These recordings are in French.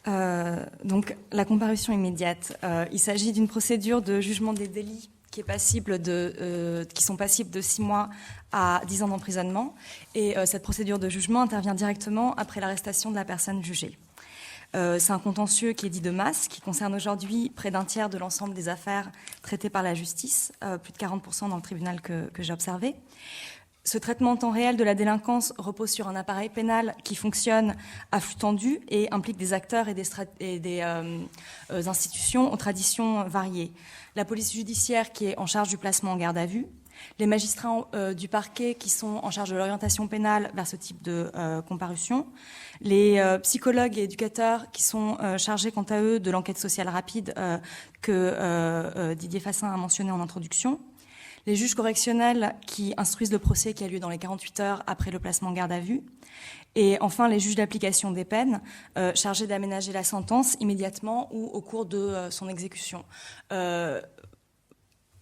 Donc, la comparution immédiate, il s'agit d'une procédure de jugement des délits qui sont passibles de 6 mois à 10 ans d'emprisonnement. Et cette procédure de jugement intervient directement après l'arrestation de la personne jugée. C'est un contentieux qui est dit de masse, qui concerne aujourd'hui près d'un tiers de l'ensemble des affaires traitées par la justice, plus de 40% dans le tribunal que j'ai observé. Ce traitement en temps réel de la délinquance repose sur un appareil pénal qui fonctionne à flux tendu et implique des acteurs et des institutions aux traditions variées. La police judiciaire qui est en charge du placement en garde à vue, les magistrats du parquet qui sont en charge de l'orientation pénale vers ce type de comparution, les psychologues et éducateurs qui sont chargés quant à eux de l'enquête sociale rapide que Didier Fassin a mentionné en introduction, les juges correctionnels qui instruisent le procès qui a lieu dans les 48 heures après le placement en garde à vue, et enfin les juges d'application des peines chargés d'aménager la sentence immédiatement ou au cours de son exécution.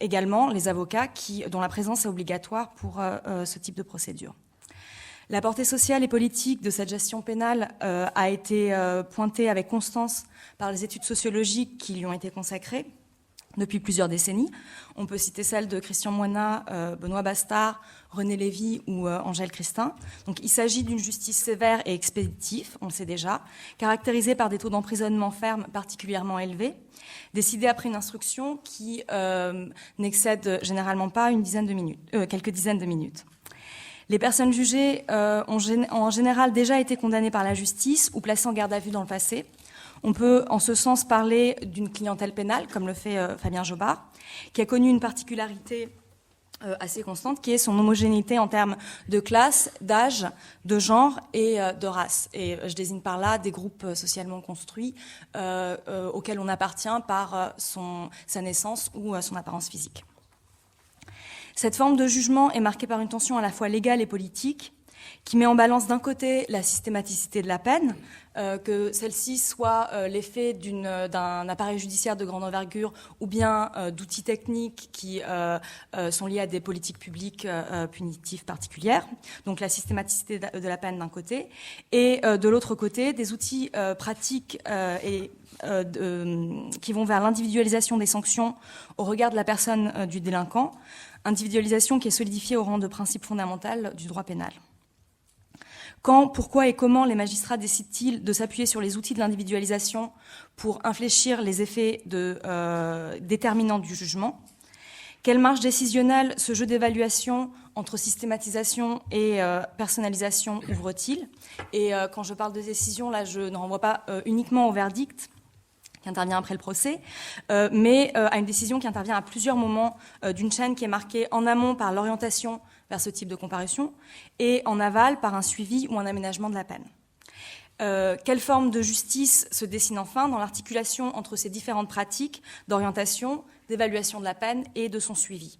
Également les avocats dont la présence est obligatoire pour ce type de procédure. La portée sociale et politique de cette gestion pénale a été pointée avec constance par les études sociologiques qui lui ont été consacrées depuis plusieurs décennies. On peut citer celles de Christian Moynat, Benoît Bastard, René Lévy ou Angèle Christin. Donc, il s'agit d'une justice sévère et expéditive, on le sait déjà, caractérisée par des taux d'emprisonnement ferme particulièrement élevés, décidés après une instruction qui n'excède généralement pas quelques dizaines de minutes. Les personnes jugées ont en général déjà été condamnées par la justice ou placées en garde à vue dans le passé. On peut en ce sens parler d'une clientèle pénale, comme le fait Fabien Jobard, qui a connu une particularité assez constante, qui est son homogénéité en termes de classe, d'âge, de genre et de race. Et je désigne par là des groupes socialement construits auxquels on appartient par sa naissance ou son apparence physique. Cette forme de jugement est marquée par une tension à la fois légale et politique, qui met en balance d'un côté la systématicité de la peine, que celle-ci soit l'effet d'un appareil judiciaire de grande envergure ou bien d'outils techniques qui sont liés à des politiques publiques punitives particulières, donc la systématicité de la peine d'un côté, et de l'autre côté des outils pratiques qui vont vers l'individualisation des sanctions au regard de la personne du délinquant, individualisation qui est solidifiée au rang de principe fondamental du droit pénal. Quand, pourquoi et comment les magistrats décident-ils de s'appuyer sur les outils de l'individualisation pour infléchir les effets déterminants du jugement? Quelle marge décisionnelle ce jeu d'évaluation entre systématisation et personnalisation ouvre-t-il? Et quand je parle de décision, là, je ne renvoie pas uniquement au verdict qui intervient après le procès, mais à une décision qui intervient à plusieurs moments d'une chaîne qui est marquée en amont par l'orientation vers ce type de comparution et en aval par un suivi ou un aménagement de la peine. Quelle forme de justice se dessine enfin dans l'articulation entre ces différentes pratiques d'orientation, d'évaluation de la peine et de son suivi?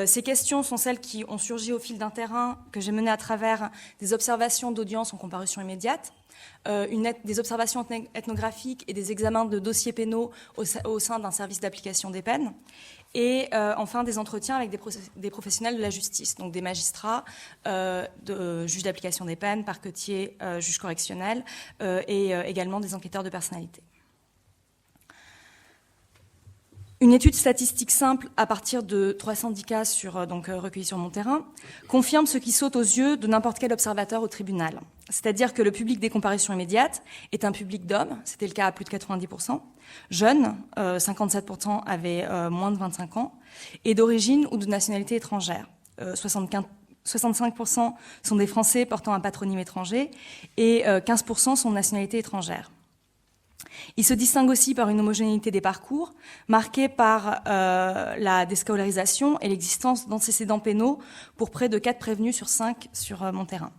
Ces questions sont celles qui ont surgi au fil d'un terrain que j'ai mené à travers des observations d'audience en comparution immédiate, des observations ethnographiques et des examens de dossiers pénaux au sein d'un service d'application des peines, et enfin des entretiens avec des professionnels de la justice, donc des magistrats, juges d'application des peines, parquetiers, juges correctionnels, et également des enquêteurs de personnalité. Une étude statistique simple à partir de 310 cas recueillis sur mon terrain confirme ce qui saute aux yeux de n'importe quel observateur au tribunal. C'est-à-dire que le public des comparutions immédiates est un public d'hommes, c'était le cas à plus de 90%, jeunes, 57% avaient moins de 25 ans, et d'origine ou de nationalité étrangère. 65% sont des Français portant un patronyme étranger et 15% sont de nationalité étrangère. Il se distingue aussi par une homogénéité des parcours, marquée par la déscolarisation et l'existence d'antécédents pénaux pour près de 4 prévenus sur 5 sur mon terrain.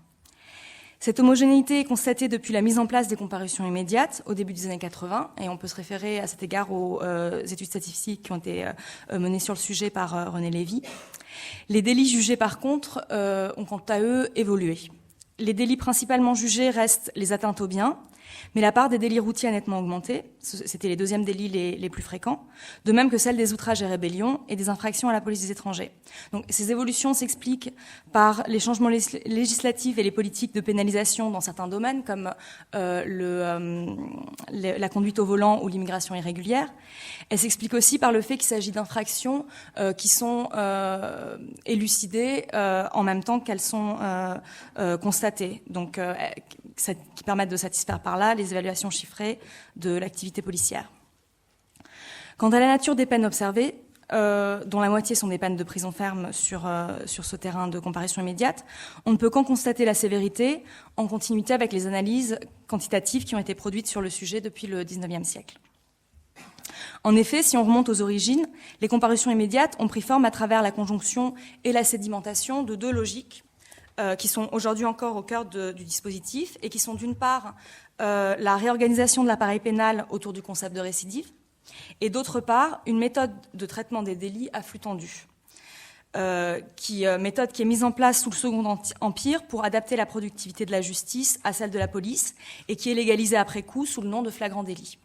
Cette homogénéité est constatée depuis la mise en place des comparutions immédiates au début des années 80, et on peut se référer à cet égard aux études statistiques qui ont été menées sur le sujet par René Lévy. Les délits jugés, par contre, ont quant à eux évolué. Les délits principalement jugés restent les atteintes aux biens, Mais la part des délits routiers a nettement augmenté, c'était les deuxièmes délits les plus fréquents, de même que celle des outrages et rébellions et des infractions à la police des étrangers. Donc ces évolutions s'expliquent par les changements législatifs et les politiques de pénalisation dans certains domaines, comme la conduite au volant ou l'immigration irrégulière. Elles s'expliquent aussi par le fait qu'il s'agit d'infractions qui sont élucidées en même temps qu'elles sont constatées, donc qui permettent de satisfaire par là les évaluations chiffrées de l'activité policière. Quant à la nature des peines observées, dont la moitié sont des peines de prison ferme sur ce terrain de comparution immédiate, on ne peut qu'en constater la sévérité en continuité avec les analyses quantitatives qui ont été produites sur le sujet depuis le XIXe siècle. En effet, si on remonte aux origines, les comparutions immédiates ont pris forme à travers la conjonction et la sédimentation de deux logiques qui sont aujourd'hui encore au cœur du dispositif et qui sont d'une part la réorganisation de l'appareil pénal autour du concept de récidive et d'autre part une méthode de traitement des délits à flux tendu, méthode qui est mise en place sous le Second Empire pour adapter la productivité de la justice à celle de la police et qui est légalisée après coup sous le nom de flagrant délit.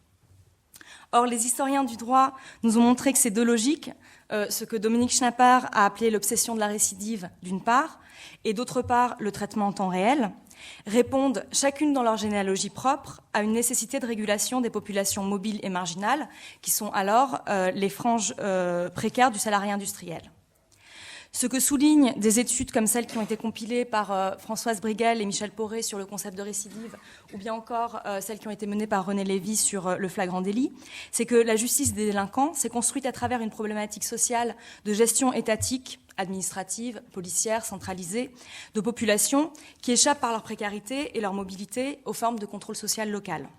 Or, les historiens du droit nous ont montré que ces deux logiques, ce que Dominique Schnapper a appelé l'obsession de la récidive d'une part, et d'autre part le traitement en temps réel, répondent chacune dans leur généalogie propre à une nécessité de régulation des populations mobiles et marginales, qui sont alors les franges précaires du salarié industriel. Ce que soulignent des études comme celles qui ont été compilées par Françoise Briguel et Michel Poré sur le concept de récidive, ou bien encore celles qui ont été menées par René Lévy sur le flagrant délit, c'est que la justice des délinquants s'est construite à travers une problématique sociale de gestion étatique, administrative, policière, centralisée, de populations qui échappent par leur précarité et leur mobilité aux formes de contrôle social local.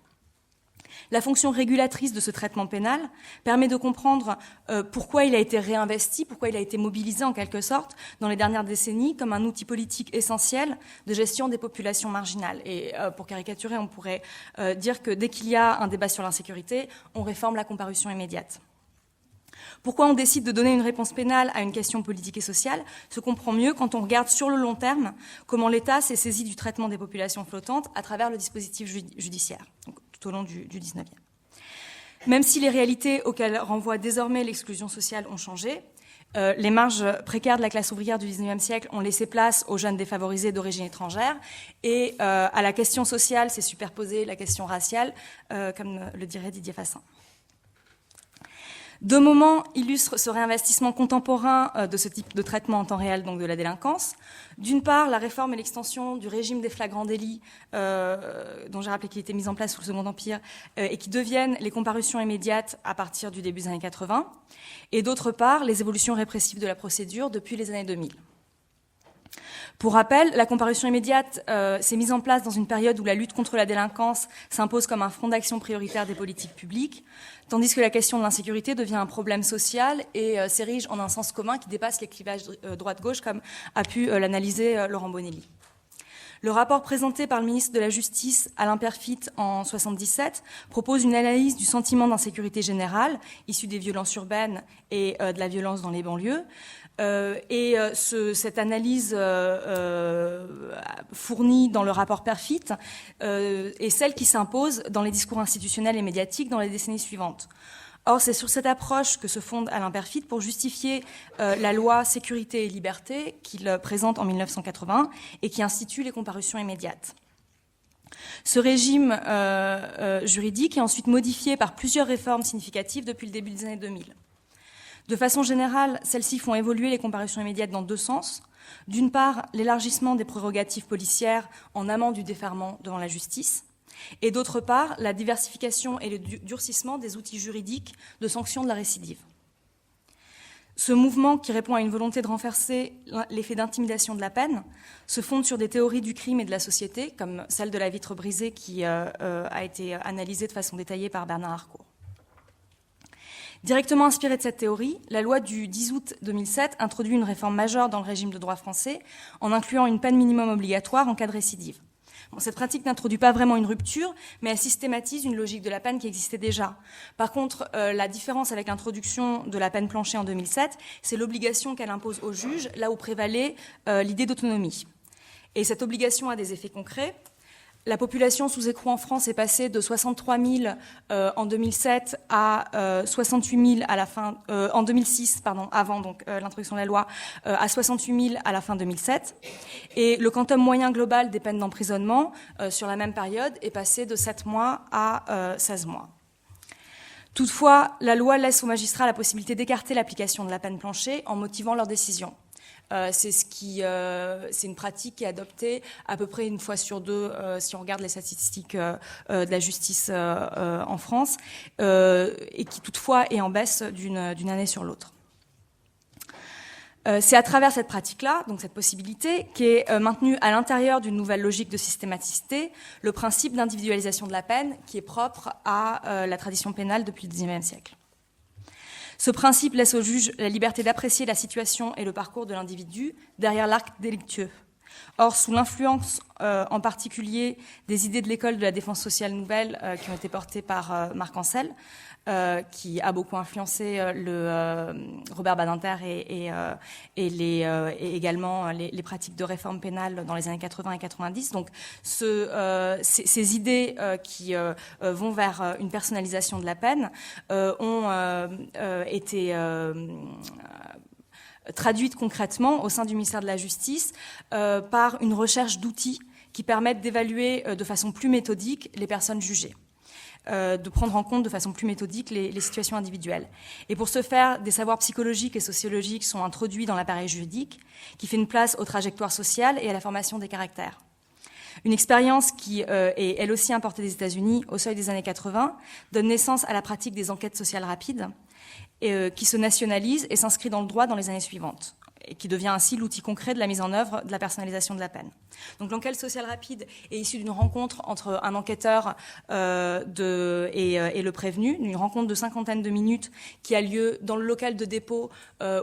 La fonction régulatrice de ce traitement pénal permet de comprendre pourquoi il a été réinvesti, pourquoi il a été mobilisé en quelque sorte dans les dernières décennies comme un outil politique essentiel de gestion des populations marginales. Et pour caricaturer, on pourrait dire que dès qu'il y a un débat sur l'insécurité, on réforme la comparution immédiate. Pourquoi on décide de donner une réponse pénale à une question politique et sociale se comprend mieux quand on regarde sur le long terme comment l'État s'est saisi du traitement des populations flottantes à travers le dispositif judiciaire, donc tout au long du XIXe. Même si les réalités auxquelles renvoie désormais l'exclusion sociale ont changé, les marges précaires de la classe ouvrière du XIXe siècle ont laissé place aux jeunes défavorisés d'origine étrangère et à la question sociale s'est superposée la question raciale, comme le dirait Didier Fassin. Deux moments illustrent ce réinvestissement contemporain de ce type de traitement en temps réel, donc de la délinquance. D'une part, la réforme et l'extension du régime des flagrants délits, dont j'ai rappelé qu'il était mis en place sous le Second Empire, et qui deviennent les comparutions immédiates à partir du début des années 80. Et d'autre part, les évolutions répressives de la procédure depuis les années 2000. Pour rappel, la comparution immédiate s'est mise en place dans une période où la lutte contre la délinquance s'impose comme un front d'action prioritaire des politiques publiques, tandis que la question de l'insécurité devient un problème social et s'érige en un sens commun qui dépasse les clivages droite-gauche, comme a pu l'analyser Laurent Bonelli. Le rapport présenté par le ministre de la Justice, Alain Peyrefitte, en 1977, propose une analyse du sentiment d'insécurité générale, issu des violences urbaines et de la violence dans les banlieues. Cette analyse fournie dans le rapport Peyrefitte est celle qui s'impose dans les discours institutionnels et médiatiques dans les décennies suivantes. Or, c'est sur cette approche que se fonde Alain Peyrefitte pour justifier la loi Sécurité et Liberté qu'il présente en 1980 et qui institue les comparutions immédiates. Ce régime juridique est ensuite modifié par plusieurs réformes significatives depuis le début des années 2000. De façon générale, celles-ci font évoluer les comparutions immédiates dans deux sens. D'une part, l'élargissement des prérogatives policières en amont du déferrement devant la justice, et d'autre part, la diversification et le durcissement des outils juridiques de sanction de la récidive. Ce mouvement, qui répond à une volonté de renforcer l'effet d'intimidation de la peine, se fonde sur des théories du crime et de la société, comme celle de la vitre brisée qui a été analysée de façon détaillée par Bernard Harcourt. Directement inspirée de cette théorie, la loi du 10 août 2007 introduit une réforme majeure dans le régime de droit français en incluant une peine minimum obligatoire en cas de récidive. Cette pratique n'introduit pas vraiment une rupture, mais elle systématise une logique de la peine qui existait déjà. Par contre, la différence avec l'introduction de la peine plancher en 2007, c'est l'obligation qu'elle impose au juge, là où prévalait l'idée d'autonomie. Et cette obligation a des effets concrets. La population sous écrou en France est passée de 63 000 en 2007 à 68 000 à la fin, en 2006, pardon, avant donc l'introduction de la loi, à 68 000 à la fin 2007. Et le quantum moyen global des peines d'emprisonnement sur la même période est passé de 7 mois à 16 mois. Toutefois, la loi laisse aux magistrats la possibilité d'écarter l'application de la peine plancher en motivant leur décision. C'est une pratique qui est adoptée à peu près une fois sur deux si on regarde les statistiques de la justice en France et qui toutefois est en baisse d'une année sur l'autre. C'est à travers cette pratique-là, donc cette possibilité, qui est maintenue à l'intérieur d'une nouvelle logique de systématicité, le principe d'individualisation de la peine qui est propre à la tradition pénale depuis le XIXe siècle. Ce principe laisse au juge la liberté d'apprécier la situation et le parcours de l'individu derrière l'acte délictueux. Or, sous l'influence en particulier des idées de l'école de la défense sociale nouvelle qui ont été portées par Marc Ancel, qui a beaucoup influencé Robert Badinter et également les pratiques de réforme pénale dans les années 80 et 90. Donc, ces idées qui vont vers une personnalisation de la peine ont été traduite concrètement au sein du ministère de la Justice par une recherche d'outils qui permettent d'évaluer de façon plus méthodique les personnes jugées, de prendre en compte de façon plus méthodique les situations individuelles. Et pour ce faire, des savoirs psychologiques et sociologiques sont introduits dans l'appareil juridique, qui fait une place aux trajectoires sociales et à la formation des caractères. Une expérience qui est elle aussi importée des États-Unis au seuil des années 80 donne naissance à la pratique des enquêtes sociales rapides, qui se nationalise et s'inscrit dans le droit dans les années suivantes, et qui devient ainsi l'outil concret de la mise en œuvre de la personnalisation de la peine. Donc l'enquête sociale rapide est issue d'une rencontre entre un enquêteur et le prévenu, d'une rencontre de 50 de minutes qui a lieu dans le local de dépôt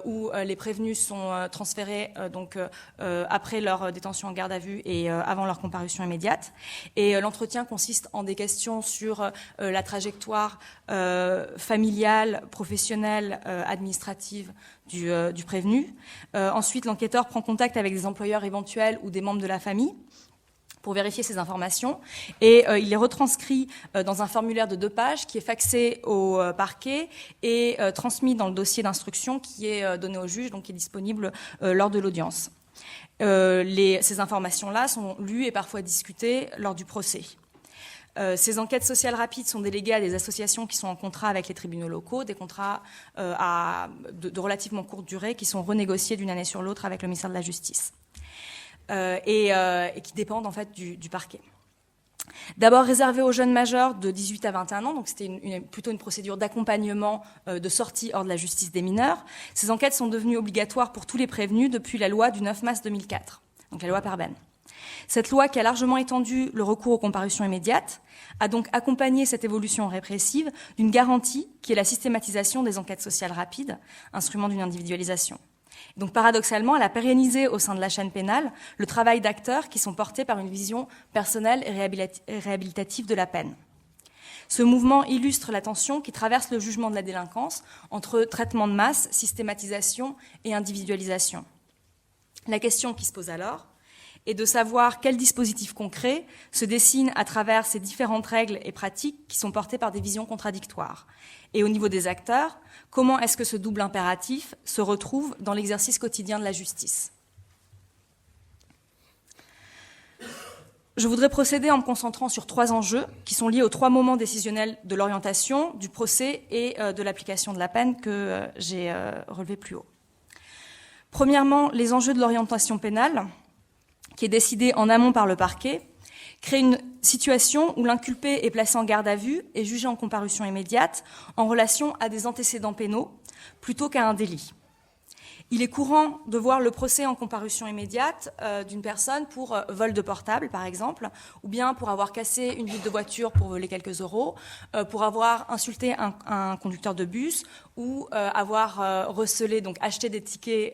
où les prévenus sont transférés après leur détention en garde à vue et avant leur comparution immédiate. Et l'entretien consiste en des questions sur la trajectoire familiale, professionnelle, administrative du prévenu. Ensuite, l'enquêteur prend contact avec des employeurs éventuels ou des membres de la famille pour vérifier ces informations et il les retranscrit dans un formulaire de 2 pages qui est faxé au parquet et transmis dans le dossier d'instruction qui est donné au juge, donc qui est disponible lors de l'audience. Ces informations-là sont lues et parfois discutées lors du procès. Ces enquêtes sociales rapides sont déléguées à des associations qui sont en contrat avec les tribunaux locaux, des contrats de relativement courte durée qui sont renégociés d'une année sur l'autre avec le ministère de la Justice et qui dépendent en fait du parquet. D'abord réservé aux jeunes majeurs de 18 à 21 ans, donc c'était plutôt une procédure d'accompagnement de sortie hors de la justice des mineurs. Ces enquêtes sont devenues obligatoires pour tous les prévenus depuis la loi du 9 mars 2004, donc la loi Perben. Cette loi, qui a largement étendu le recours aux comparutions immédiates, a donc accompagné cette évolution répressive d'une garantie qui est la systématisation des enquêtes sociales rapides, instrument d'une individualisation. Donc paradoxalement, elle a pérennisé au sein de la chaîne pénale le travail d'acteurs qui sont portés par une vision personnelle et réhabilitative de la peine. Ce mouvement illustre la tension qui traverse le jugement de la délinquance entre traitement de masse, systématisation et individualisation. La question qui se pose alors est de savoir quel dispositif concret se dessine à travers ces différentes règles et pratiques qui sont portées par des visions contradictoires. Et au niveau des acteurs, comment est-ce que ce double impératif se retrouve dans l'exercice quotidien de la justice ? Je voudrais procéder en me concentrant sur 3 enjeux qui sont liés aux 3 moments décisionnels de l'orientation, du procès et de l'application de la peine que j'ai relevés plus haut. Premièrement, les enjeux de l'orientation pénale, qui est décidée en amont par le parquet, crée une situation où l'inculpé est placé en garde à vue et jugé en comparution immédiate en relation à des antécédents pénaux plutôt qu'à un délit. Il est courant de voir le procès en comparution immédiate d'une personne pour vol de portable, par exemple, ou bien pour avoir cassé une vitre de voiture pour voler quelques euros, pour avoir insulté un conducteur de bus ou avoir recelé, donc acheté des tickets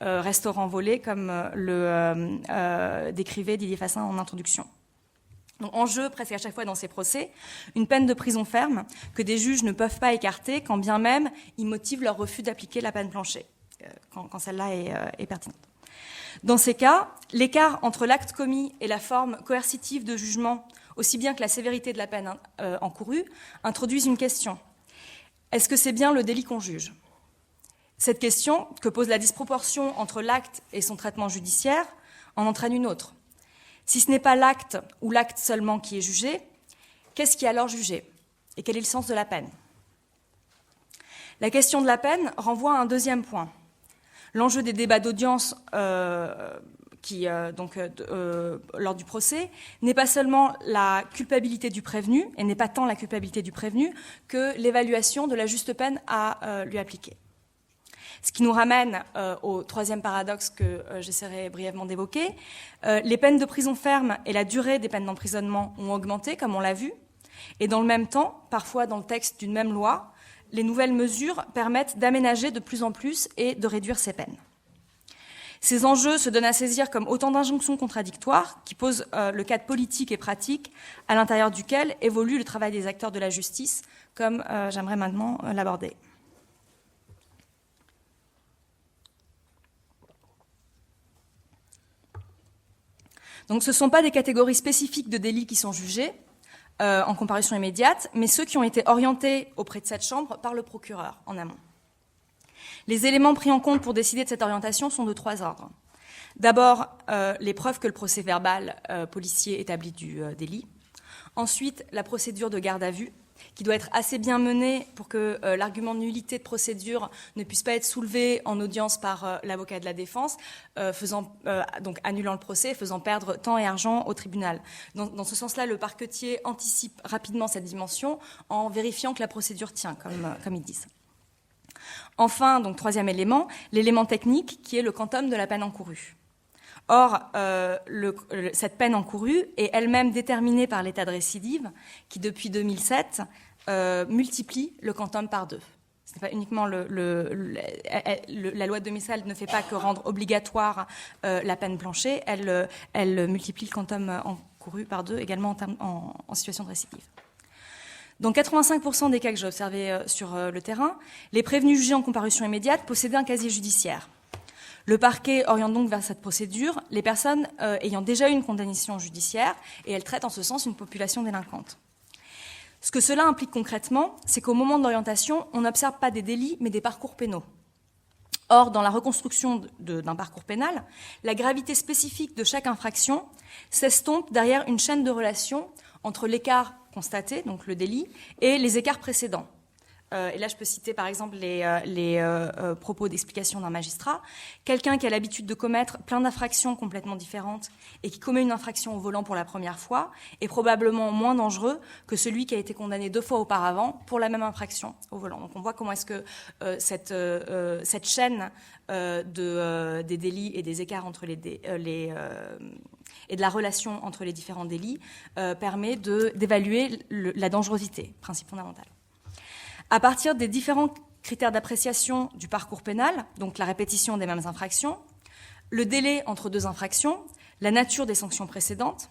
restaurants volés, comme le décrivait Didier Fassin en introduction. Donc, en jeu, presque à chaque fois dans ces procès, une peine de prison ferme que des juges ne peuvent pas écarter, quand bien même ils motivent leur refus d'appliquer la peine plancher, quand celle-là est pertinente. Dans ces cas, l'écart entre l'acte commis et la forme coercitive de jugement, aussi bien que la sévérité de la peine encourue, introduisent une question. Est-ce que c'est bien le délit qu'on juge ? Cette question, que pose la disproportion entre l'acte et son traitement judiciaire, en entraîne une autre. Si ce n'est pas l'acte ou l'acte seulement qui est jugé, qu'est-ce qui est alors jugé ? Et quel est le sens de la peine ? La question de la peine renvoie à un deuxième point. L'enjeu des débats d'audience lors du procès n'est pas seulement la culpabilité du prévenu, et n'est pas tant la culpabilité du prévenu que l'évaluation de la juste peine à lui appliquer. Ce qui nous ramène au troisième paradoxe que j'essaierai brièvement d'évoquer. Les peines de prison ferme et la durée des peines d'emprisonnement ont augmenté, comme on l'a vu, et dans le même temps, parfois dans le texte d'une même loi, les nouvelles mesures permettent d'aménager de plus en plus et de réduire ces peines. Ces enjeux se donnent à saisir comme autant d'injonctions contradictoires qui posent le cadre politique et pratique à l'intérieur duquel évolue le travail des acteurs de la justice, comme j'aimerais maintenant l'aborder. Donc ce ne sont pas des catégories spécifiques de délits qui sont jugés en comparution immédiate, mais ceux qui ont été orientés auprès de cette chambre par le procureur en amont. Les éléments pris en compte pour décider de cette orientation sont de trois ordres. D'abord, les preuves que le procès-verbal policier établit du délit. Ensuite, la procédure de garde à vue, qui doit être assez bien menée pour que l'argument de nullité de procédure ne puisse pas être soulevé en audience par l'avocat de la défense, donc annulant le procès, faisant perdre temps et argent au tribunal. Dans ce sens-là, le parquetier anticipe rapidement cette dimension en vérifiant que la procédure tient, comme ils disent. Enfin, donc troisième élément, l'élément technique qui est le quantum de la peine encourue. Or, cette peine encourue est elle-même déterminée par l'état de récidive qui, depuis 2007, multiplie le quantum par 2. Ce n'est pas uniquement la loi de 2007 ne fait pas que rendre obligatoire la peine plancher, elle multiplie le quantum encouru par 2 également en situation de récidive. Dans 85% des cas que j'ai observés sur le terrain, les prévenus jugés en comparution immédiate possédaient un casier judiciaire. Le parquet oriente donc vers cette procédure les personnes ayant déjà eu une condamnation judiciaire et elle traite en ce sens une population délinquante. Ce que cela implique concrètement, c'est qu'au moment de l'orientation, on n'observe pas des délits mais des parcours pénaux. Or, dans la reconstruction d'un parcours pénal, la gravité spécifique de chaque infraction s'estompe derrière une chaîne de relations entre l'écart constaté, donc le délit, et les écarts précédents. Et là, je peux citer par exemple les propos d'explication d'un magistrat. Quelqu'un qui a l'habitude de commettre plein d'infractions complètement différentes et qui commet une infraction au volant pour la première fois est probablement moins dangereux que celui qui a été condamné 2 fois auparavant pour la même infraction au volant. Donc on voit comment est-ce que cette chaîne des délits et des écarts entre et de la relation entre les différents délits permet d'évaluer la dangerosité, principe fondamental. À partir des différents critères d'appréciation du parcours pénal, donc la répétition des mêmes infractions, le délai entre 2 infractions, la nature des sanctions précédentes,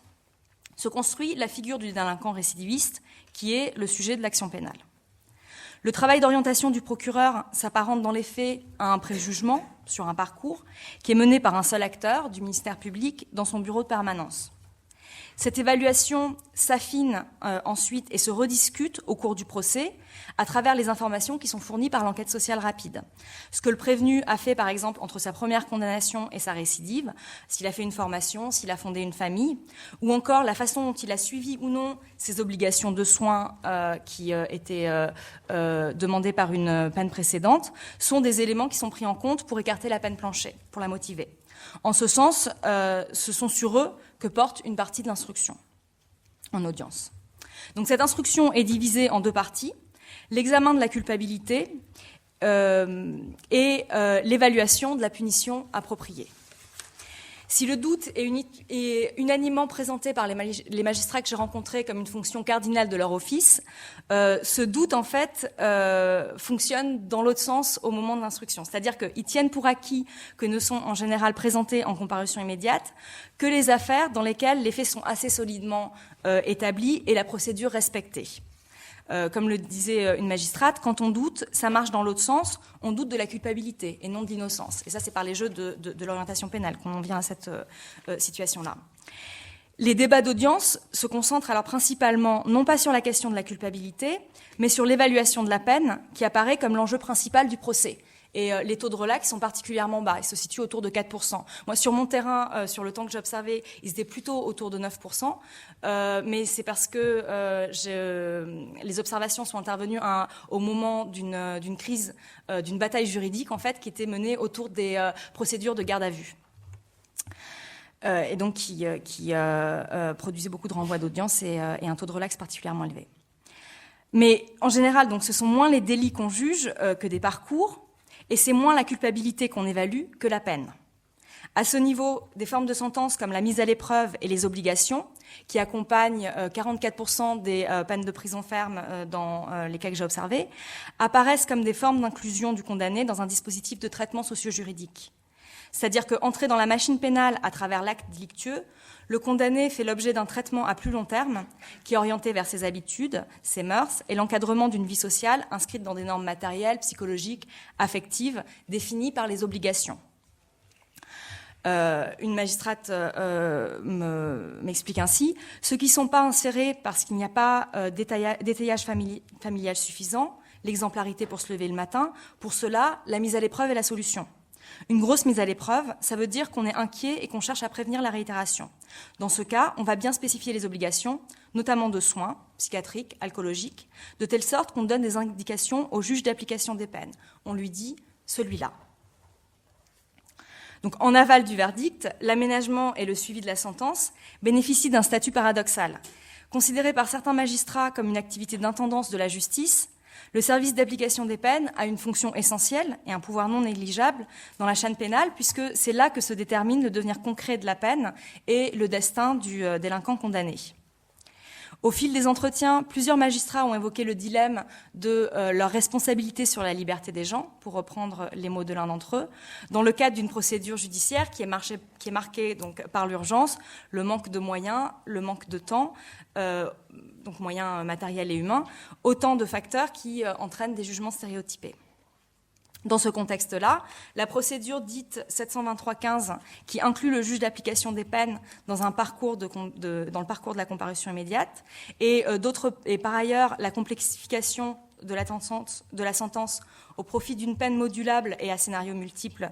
se construit la figure du délinquant récidiviste qui est le sujet de l'action pénale. Le travail d'orientation du procureur s'apparente dans les faits à un préjugement sur un parcours qui est mené par un seul acteur du ministère public dans son bureau de permanence. Cette évaluation s'affine ensuite et se rediscute au cours du procès à travers les informations qui sont fournies par l'enquête sociale rapide. Ce que le prévenu a fait, par exemple, entre sa première condamnation et sa récidive, s'il a fait une formation, s'il a fondé une famille, ou encore la façon dont il a suivi ou non ses obligations de soins qui étaient demandées par une peine précédente, sont des éléments qui sont pris en compte pour écarter la peine plancher, pour la motiver. En ce sens, ce sont sur eux que porte une partie de l'instruction en audience. Donc cette instruction est divisée en 2 parties, l'examen de la culpabilité et l'évaluation de la punition appropriée. Si le doute est unanimement présenté par les magistrats que j'ai rencontrés comme une fonction cardinale de leur office, ce doute, en fait, fonctionne dans l'autre sens au moment de l'instruction. C'est-à-dire qu'ils tiennent pour acquis que ne sont en général présentés en comparution immédiate que les affaires dans lesquelles les faits sont assez solidement établis et la procédure respectée. Comme le disait une magistrate, quand on doute, ça marche dans l'autre sens, on doute de la culpabilité et non de l'innocence. Et ça, c'est par les jeux de l'orientation pénale qu'on en vient à cette situation-là. Les débats d'audience se concentrent alors principalement non pas sur la question de la culpabilité, mais sur l'évaluation de la peine qui apparaît comme l'enjeu principal du procès. Et les taux de relax sont particulièrement bas, ils se situent autour de 4%. Moi, sur mon terrain, sur le temps que j'observais, ils étaient plutôt autour de 9%, mais c'est parce que les observations sont intervenues au moment d'une crise, d'une bataille juridique, en fait, qui était menée autour des procédures de garde à vue. Et donc qui produisait beaucoup de renvois d'audience et un taux de relax particulièrement élevé. Mais en général, donc, ce sont moins les délits qu'on juge que des parcours, et c'est moins la culpabilité qu'on évalue que la peine. À ce niveau, des formes de sentence comme la mise à l'épreuve et les obligations, qui accompagnent 44% des peines de prison ferme dans les cas que j'ai observés, apparaissent comme des formes d'inclusion du condamné dans un dispositif de traitement socio-juridique. C'est-à-dire qu'entrer dans la machine pénale à travers l'acte délictueux, le condamné fait l'objet d'un traitement à plus long terme qui est orienté vers ses habitudes, ses mœurs et l'encadrement d'une vie sociale inscrite dans des normes matérielles, psychologiques, affectives, définies par les obligations. Une magistrate m'explique ainsi « Ceux qui ne sont pas insérés parce qu'il n'y a pas d'étayage familial suffisant, l'exemplarité pour se lever le matin, pour cela, la mise à l'épreuve est la solution. » Une grosse mise à l'épreuve, ça veut dire qu'on est inquiet et qu'on cherche à prévenir la réitération. Dans ce cas, on va bien spécifier les obligations, notamment de soins, psychiatriques, alcoologiques, de telle sorte qu'on donne des indications au juge d'application des peines. On lui dit « celui-là ». Donc, en aval du verdict, l'aménagement et le suivi de la sentence bénéficient d'un statut paradoxal. Considéré par certains magistrats comme une activité d'intendance de la justice, le service d'application des peines a une fonction essentielle et un pouvoir non négligeable dans la chaîne pénale, puisque c'est là que se détermine le devenir concret de la peine et le destin du délinquant condamné. Au fil des entretiens, plusieurs magistrats ont évoqué le dilemme de leur responsabilité sur la liberté des gens, pour reprendre les mots de l'un d'entre eux, dans le cadre d'une procédure judiciaire qui est marquée donc, par l'urgence, le manque de moyens, le manque de temps, donc moyens matériels et humains, autant de facteurs qui entraînent des jugements stéréotypés. Dans ce contexte-là, la procédure dite 723-15, qui inclut le juge d'application des peines dans le parcours de la comparution immédiate, et par ailleurs la complexification de la sentence au profit d'une peine modulable et à scénario multiple,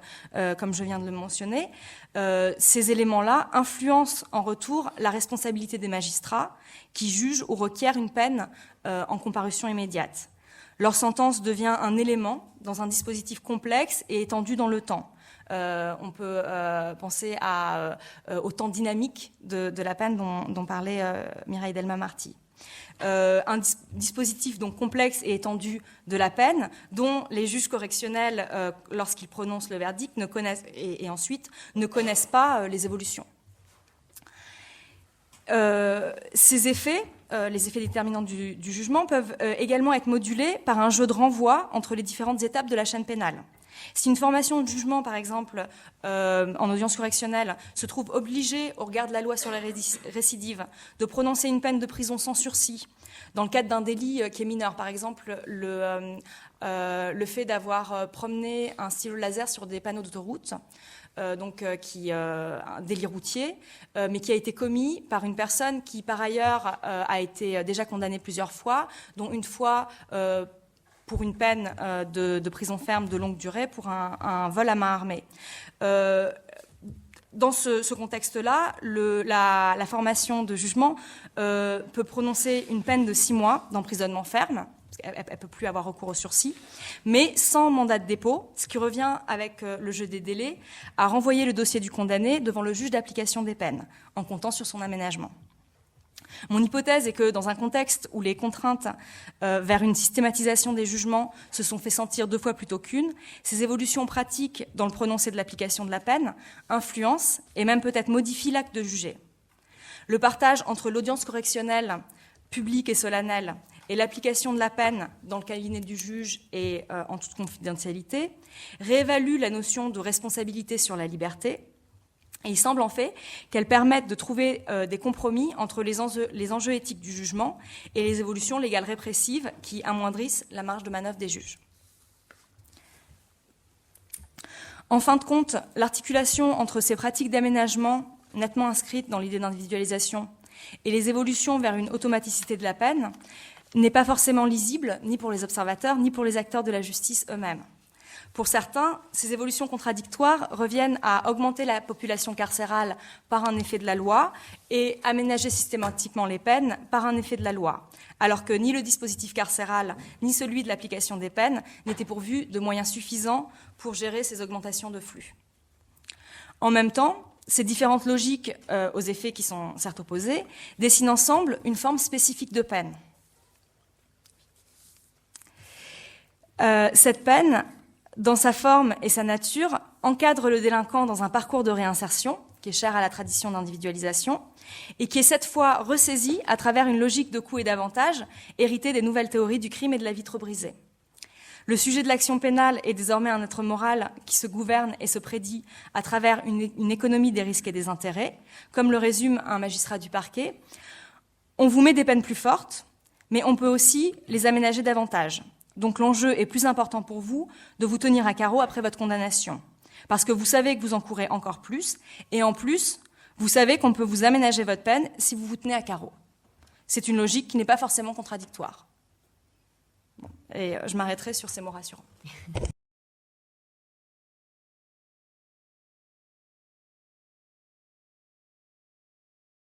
comme je viens de le mentionner, ces éléments-là influencent en retour la responsabilité des magistrats qui jugent ou requièrent une peine en comparution immédiate. Leur sentence devient un élément dans un dispositif complexe et étendu dans le temps. On peut penser au temps dynamique de la peine dont parlait Mireille Delma-Marty. Un dispositif donc complexe et étendu de la peine dont les juges correctionnels, lorsqu'ils prononcent le verdict, ne connaissent ne connaissent pas les évolutions. Ces effets, les effets déterminants du jugement, peuvent également être modulés par un jeu de renvoi entre les différentes étapes de la chaîne pénale. Si une formation de jugement, par exemple, en audience correctionnelle, se trouve obligée, au regard de la loi sur la récidive, de prononcer une peine de prison sans sursis, dans le cadre d'un délit qui est mineur, par exemple le fait d'avoir promené un stylo laser sur des panneaux d'autoroute, un délit routier, mais qui a été commis par une personne qui, par ailleurs, a été déjà condamnée plusieurs fois, dont une fois pour une peine de prison ferme de longue durée pour un vol à main armée. Dans ce contexte-là, la formation de jugement peut prononcer une peine de 6 mois d'emprisonnement ferme. Elle ne peut plus avoir recours au sursis, mais sans mandat de dépôt, ce qui revient avec le jeu des délais à renvoyer le dossier du condamné devant le juge d'application des peines, en comptant sur son aménagement. Mon hypothèse est que dans un contexte où les contraintes vers une systématisation des jugements se sont fait sentir 2 fois plutôt qu'une, ces évolutions pratiques dans le prononcé de l'application de la peine influencent et même peut-être modifient l'acte de juger. Le partage entre l'audience correctionnelle publique et solennelle et l'application de la peine dans le cabinet du juge et en toute confidentialité réévalue la notion de responsabilité sur la liberté Et il semble en fait qu'elles permettent de trouver des compromis entre les enjeux éthiques du jugement et les évolutions légales répressives qui amoindrissent la marge de manœuvre des juges. En fin de compte, l'articulation entre ces pratiques d'aménagement nettement inscrites dans l'idée d'individualisation et les évolutions vers une automaticité de la peine n'est pas forcément lisible, ni pour les observateurs, ni pour les acteurs de la justice eux-mêmes. Pour certains, ces évolutions contradictoires reviennent à augmenter la population carcérale par un effet de la loi et aménager systématiquement les peines par un effet de la loi, alors que ni le dispositif carcéral ni celui de l'application des peines n'étaient pourvus de moyens suffisants pour gérer ces augmentations de flux. En même temps, ces différentes logiques aux effets qui sont certes opposés dessinent ensemble une forme spécifique de peine. Cette peine, dans sa forme et sa nature, encadre le délinquant dans un parcours de réinsertion qui est cher à la tradition d'individualisation et qui est cette fois ressaisi à travers une logique de coûts et d'avantages héritée des nouvelles théories du crime et de la vitre brisée. Le sujet de l'action pénale est désormais un être moral qui se gouverne et se prédit à travers une économie des risques et des intérêts, comme le résume un magistrat du parquet. On vous met des peines plus fortes, mais on peut aussi les aménager davantage. Donc l'enjeu est plus important pour vous de vous tenir à carreau après votre condamnation, parce que vous savez que vous encourez encore plus, et en plus, vous savez qu'on peut vous aménager votre peine si vous vous tenez à carreau. C'est une logique qui n'est pas forcément contradictoire. Bon, et je m'arrêterai sur ces mots rassurants.